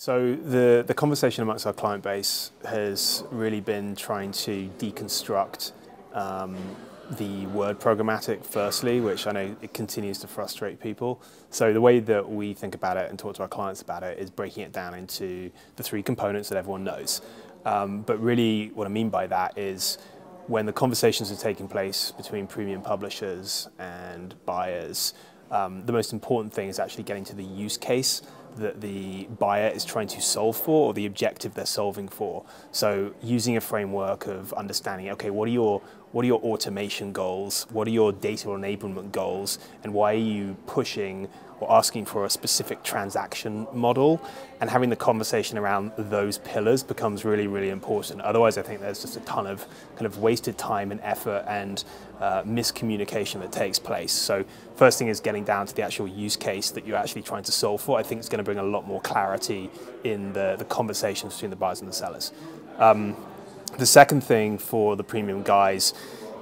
So the conversation amongst our client base has really been trying to deconstruct the word programmatic firstly, which I know it continues to frustrate people. So the way that we think about it and talk to our clients about it is breaking it down into the three components that everyone knows. But really what I mean by that is when the conversations are taking place between premium publishers and buyers, the most important thing is actually getting to the use case that the buyer is trying to solve for, or the objective they're solving for. So using a framework of understanding, okay, what are your automation goals? What are your data enablement goals? And why are you pushing or asking for a specific transaction model? And having the conversation around those pillars becomes really, really important. Otherwise, I think there's just a ton of kind of wasted time and effort and miscommunication that takes place. So first thing is getting down to the actual use case that you're actually trying to solve for. I think it's going to bring a lot more clarity in the conversations between the buyers and the sellers. The second thing for the premium guys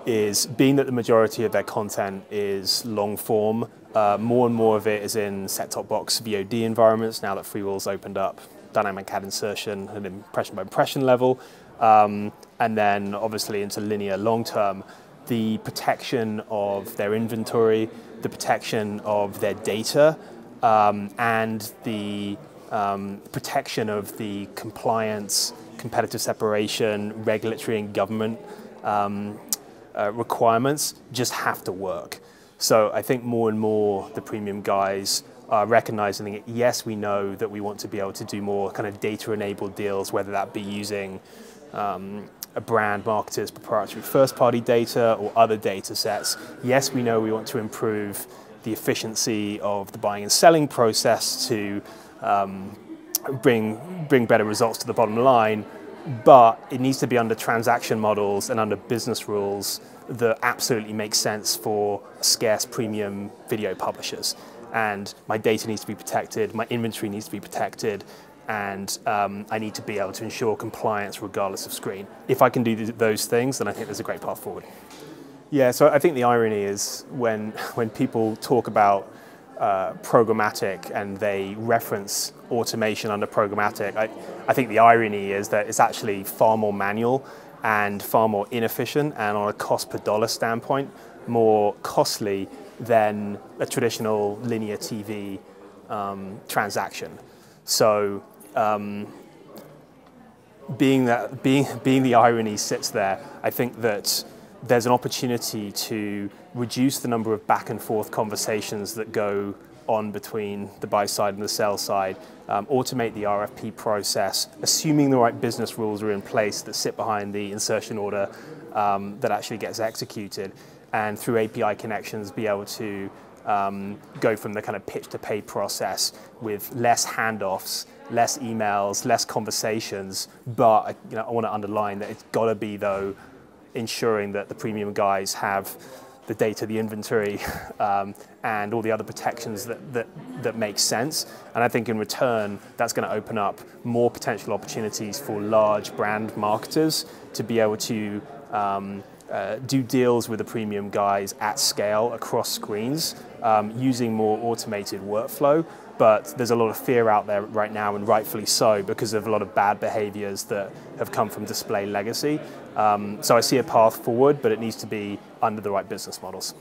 is, being that the majority of their content is long form, more and more of it is in set-top box VOD environments now that FreeWheel's opened up dynamic ad insertion at impression by impression level, and then obviously into linear long term. The protection of their inventory, the protection of their data, and the protection of the compliance, competitive separation, regulatory and government requirements just have to work. So I think more and more the premium guys are recognizing that, yes, we know that we want to be able to do more kind of data-enabled deals, whether that be using a brand marketer's proprietary first-party data or other data sets. Yes, we know we want to improve the efficiency of the buying and selling process to bring better results to the bottom line, but it needs to be under transaction models and under business rules that absolutely make sense for scarce premium video publishers. And my data needs to be protected, my inventory needs to be protected, and I need to be able to ensure compliance regardless of screen. If I can do those things, then I think there's a great path forward. Yeah, so I think the irony is when people talk about programmatic and they reference automation under programmatic, I think the irony is that it's actually far more manual and far more inefficient, and on a cost per dollar standpoint, more costly than a traditional linear TV transaction. So being the irony sits there, I think that there's an opportunity to reduce the number of back and forth conversations that go on between the buy side and the sell side, automate the RFP process, assuming the right business rules are in place that sit behind the insertion order that actually gets executed, and through API connections be able to go from the kind of pitch to pay process with less handoffs, less emails, less conversations. But I want to underline that it's got to be, though, ensuring that the premium guys have the data, the inventory, and all the other protections that make sense. And I think in return, that's going to open up more potential opportunities for large brand marketers to be able to do deals with the premium guys at scale across screens, using more automated workflow. But there's a lot of fear out there right now, and rightfully so, because of a lot of bad behaviors that have come from display legacy. So I see a path forward, but it needs to be under the right business models.